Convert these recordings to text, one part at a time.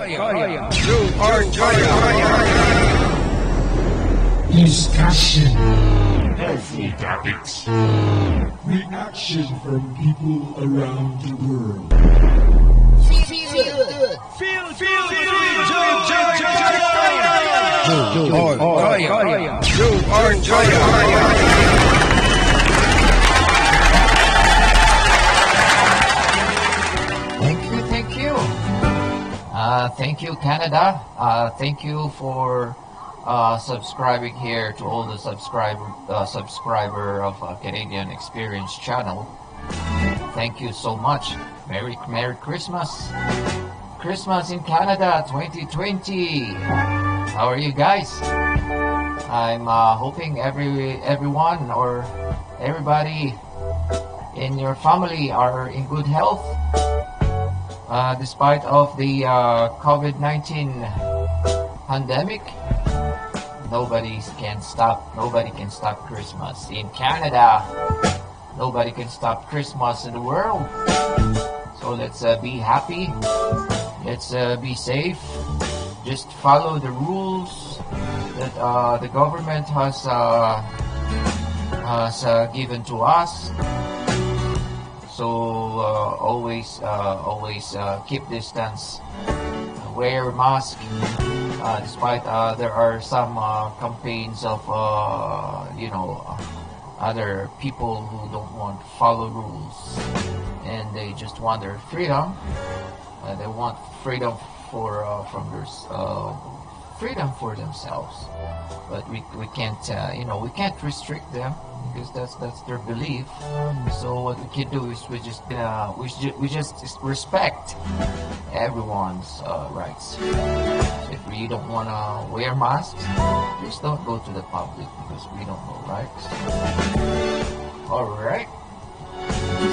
Arcaya. Arcaya. Discussion. Healthy topics. Reaction from people around the world. Thank you. Thank you, Canada. Thank you for subscribing here to all the subscriber of Canadian Experience channel. Thank you so much. Merry Christmas. Christmas in Canada 2020. How are you guys? I'm hoping everyone or everybody in your family are in good health. Despite of the COVID-19 pandemic, nobody can stop Christmas in Canada. Nobody can stop Christmas in the world. So let's be happy. Let's be safe. Just follow the rules that the government has given to us. So always keep distance, wear mask. Despite there are some campaigns of other people who don't want to follow rules, and they just want their freedom. They want freedom freedom for themselves. But we can't we can't restrict them, because that's their belief. So what we can do is we just respect everyone's rights. If you don't want to wear masks, just don't go to the public, because we don't know, right? All right.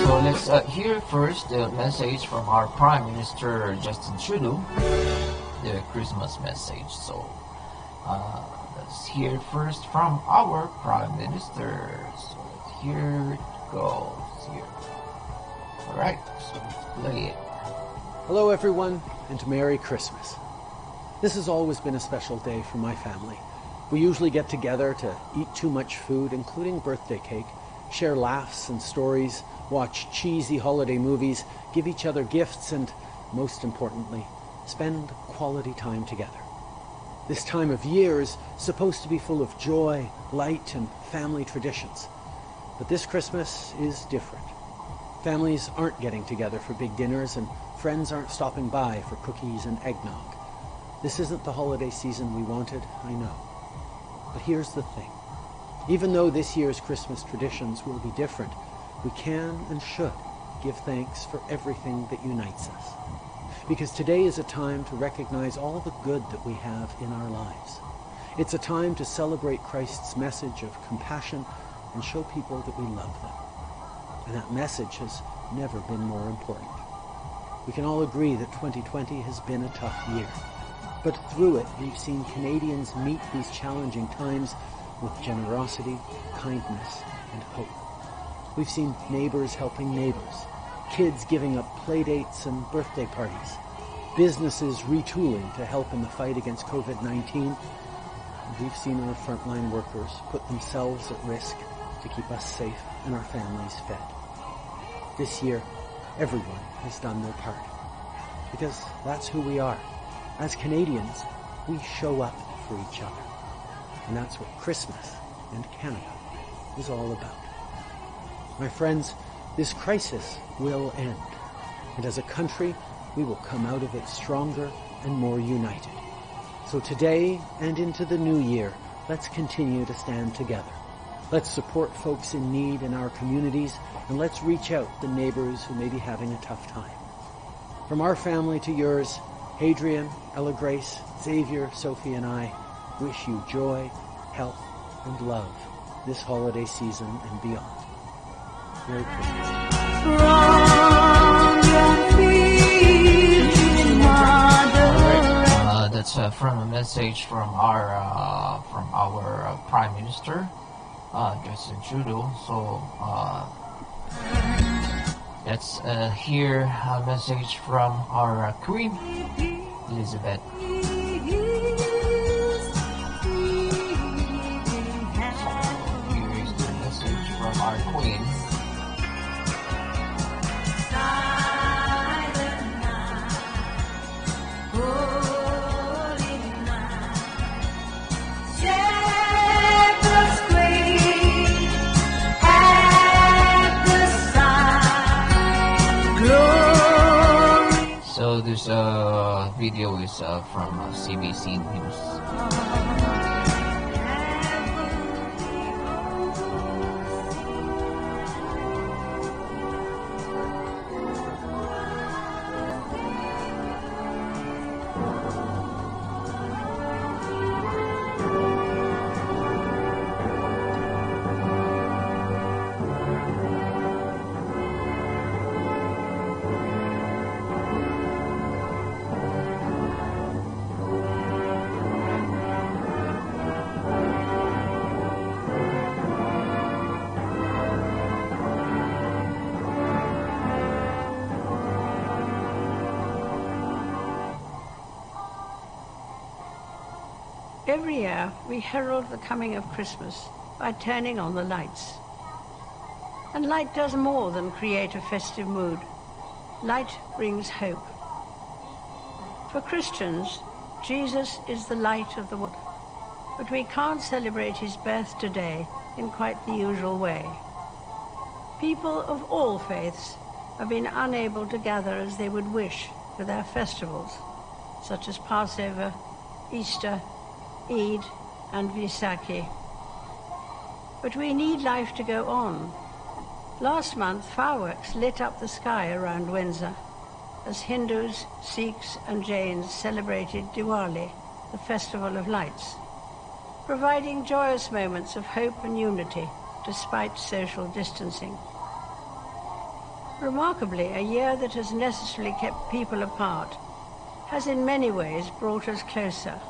So let's hear first the message from our Prime Minister Justin Trudeau, the Christmas message. So let's hear first from our Prime Minister. So here it goes. Here. All right. So let's play it. Hello, everyone, and Merry Christmas. This has always been a special day for my family. We usually get together to eat too much food, including birthday cake, share laughs and stories, watch cheesy holiday movies, give each other gifts, and, most importantly, spend quality time together. This time of year is supposed to be full of joy, light, and family traditions. But this Christmas is different. Families aren't getting together for big dinners, and friends aren't stopping by for cookies and eggnog. This isn't the holiday season we wanted, I know. But here's the thing. Even though this year's Christmas traditions will be different, we can and should give thanks for everything that unites us. Because today is a time to recognize all the good that we have in our lives. It's a time to celebrate Christ's message of compassion and show people that we love them. And that message has never been more important. We can all agree that 2020 has been a tough year. But through it, we've seen Canadians meet these challenging times with generosity, kindness, and hope. We've seen neighbors helping neighbors, kids giving up playdates and birthday parties, businesses retooling to help in the fight against COVID-19. We've seen our frontline workers put themselves at risk to keep us safe and our families fed. This year, everyone has done their part, because that's who we are. As Canadians, we show up for each other. And that's what Christmas and Canada is all about. My friends, this crisis will end. And as a country, we will come out of it stronger and more united. So today and into the new year, let's continue to stand together. Let's support folks in need in our communities, and let's reach out to neighbors who may be having a tough time. From our family to yours, Hadrian, Ella Grace, Xavier, Sophie, and I wish you joy, health, and love this holiday season and beyond. Merry Christmas. That's from a message from our Prime Minister, Justin Trudeau. So let's hear a message from our Queen, Elizabeth. Here is the message from our queen. So this video is from CBC News. Every year, we herald the coming of Christmas by turning on the lights. And light does more than create a festive mood. Light brings hope. For Christians, Jesus is the light of the world. But we can't celebrate his birth today in quite the usual way. People of all faiths have been unable to gather as they would wish for their festivals, such as Passover, Easter, Eid and Vaisakhi. But we need life to go on. Last month, fireworks lit up the sky around Windsor as Hindus, Sikhs and Jains celebrated Diwali, the Festival of Lights, providing joyous moments of hope and unity despite social distancing. Remarkably, a year that has necessarily kept people apart has in many ways brought us closer.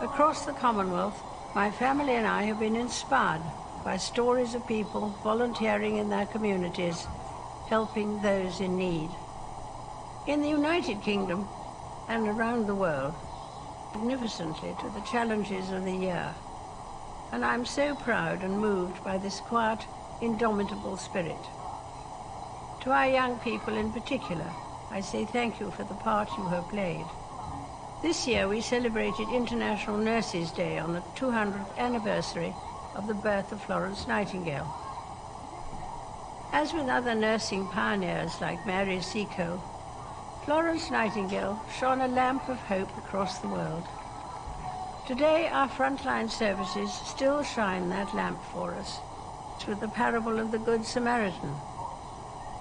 Across the Commonwealth, my family and I have been inspired by stories of people volunteering in their communities, helping those in need. In the United Kingdom and around the world, magnificently to the challenges of the year. And I'm so proud and moved by this quiet, indomitable spirit. To our young people in particular, I say thank you for the part you have played. This year we celebrated International Nurses' Day on the 200th anniversary of the birth of Florence Nightingale. As with other nursing pioneers like Mary Seacole, Florence Nightingale shone a lamp of hope across the world. Today our frontline services still shine that lamp for us, with the parable of the Good Samaritan.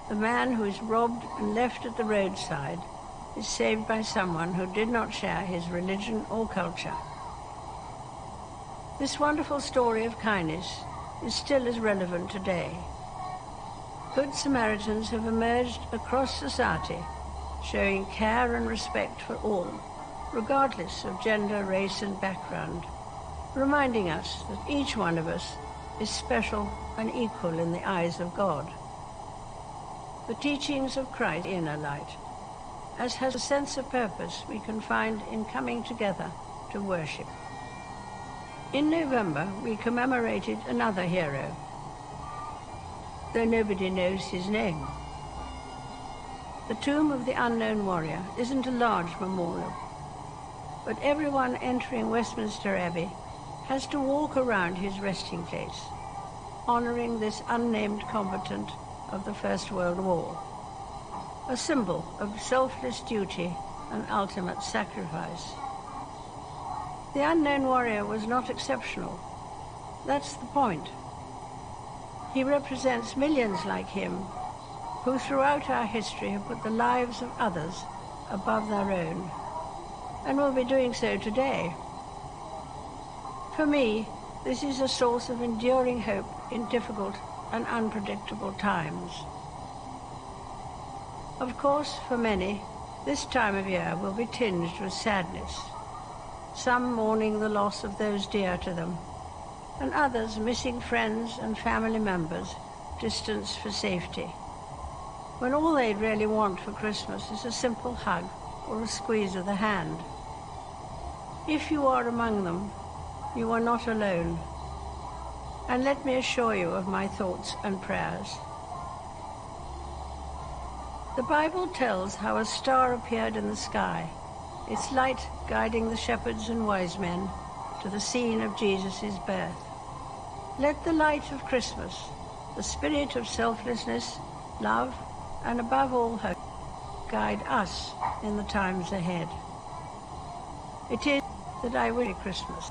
The man who is robbed and left at the roadside is saved by someone who did not share his religion or culture. This wonderful story of kindness is still as relevant today. Good Samaritans have emerged across society, showing care and respect for all, regardless of gender, race and background, reminding us that each one of us is special and equal in the eyes of God. The teachings of Christ in a light, as has a sense of purpose we can find in coming together to worship. In November, we commemorated another hero, though nobody knows his name. The tomb of the unknown warrior isn't a large memorial, but everyone entering Westminster Abbey has to walk around his resting place, honoring this unnamed combatant of the First World War, a symbol of selfless duty and ultimate sacrifice. The unknown warrior was not exceptional. That's the point. He represents millions like him who throughout our history have put the lives of others above their own, and will be doing so today. For me, this is a source of enduring hope in difficult and unpredictable times. Of course, for many, this time of year will be tinged with sadness, some mourning the loss of those dear to them, and others missing friends and family members distanced for safety, when all they'd really want for Christmas is a simple hug or a squeeze of the hand. If you are among them, you are not alone. And let me assure you of my thoughts and prayers. The Bible tells how a star appeared in the sky, its light guiding the shepherds and wise men to the scene of Jesus' birth. Let the light of Christmas, the spirit of selflessness, love, and above all hope, guide us in the times ahead. It is that I wish you Christmas.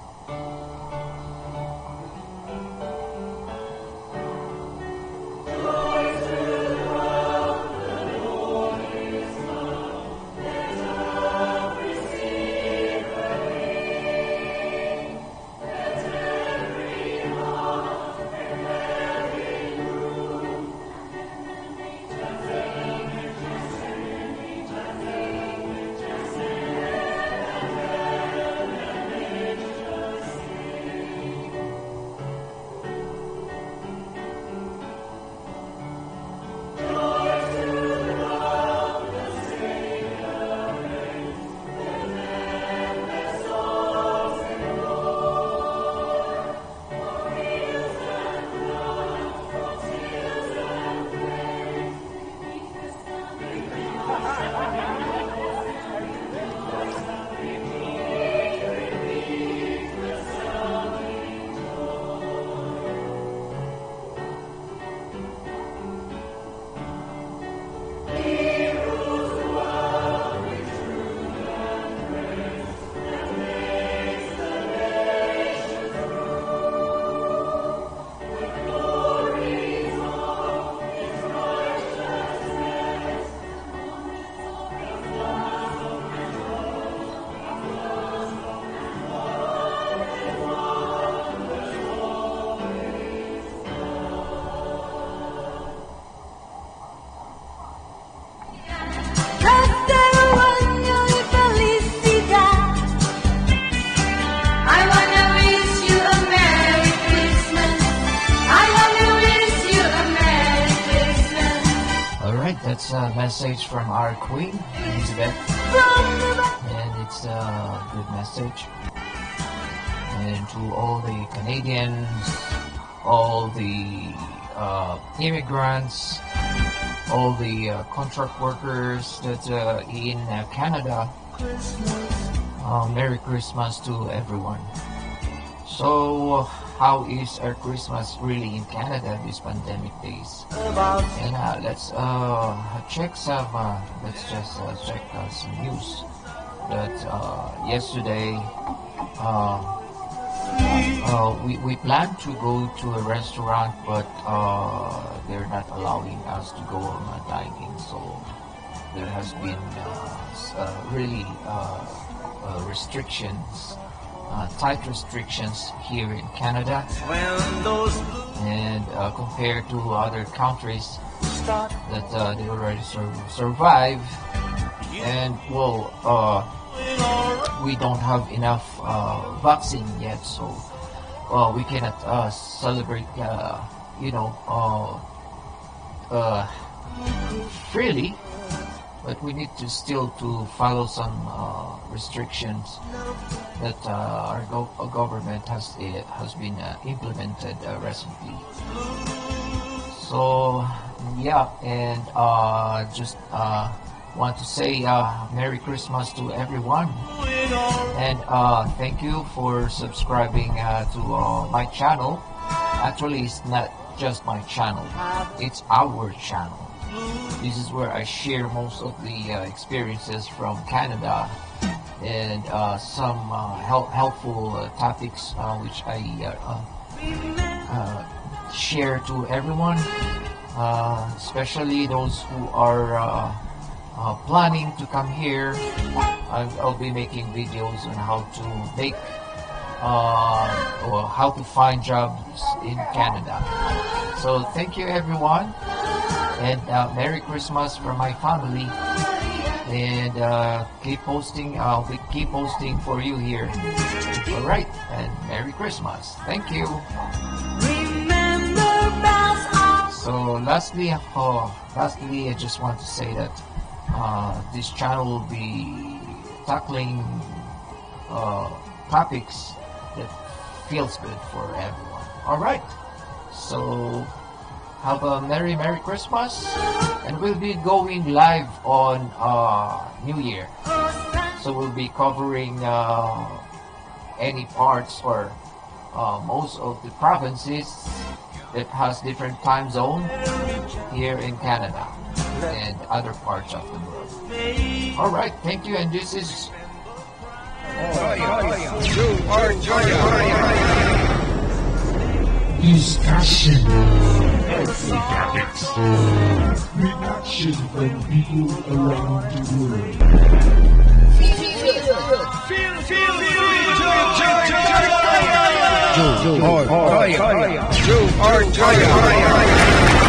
That's a message from our Queen, Elizabeth, and it's a good message. And to all the Canadians, all the immigrants, all the contract workers that in Canada, Merry Christmas to everyone. So, how is our Christmas really in Canada these pandemic days? And let's check some. Let's just check some news. That yesterday, we planned to go to a restaurant, but they're not allowing us to go on dining. So there has been really restrictions. Tight restrictions here in Canada, and compared to other countries that they already survive, and well, we don't have enough vaccine yet, so we cannot celebrate, freely. But we need to still to follow some restrictions that our government has been implemented recently. So yeah, and just want to say Merry Christmas to everyone, and thank you for subscribing to my channel. Actually, it's not just my channel, it's our channel. This is where I share most of the experiences from Canada, and some helpful topics which I share to everyone, especially those who are planning to come here. I'll be making videos on how to make or how to find jobs in Canada. So thank you everyone, and Merry Christmas from my family, and keep posting. I'll keep posting for you here. All right, and Merry Christmas. Thank you. So lastly, I just want to say that this channel will be tackling topics that feels good for everyone. Alright, so have a Merry Christmas, and we'll be going live on New Year. So we'll be covering any parts or most of the provinces that has different time zone here in Canada and other parts of the world. Alright, thank you, and this is Discussion. Helpful topics. Reaction from people around the world. Arcaya.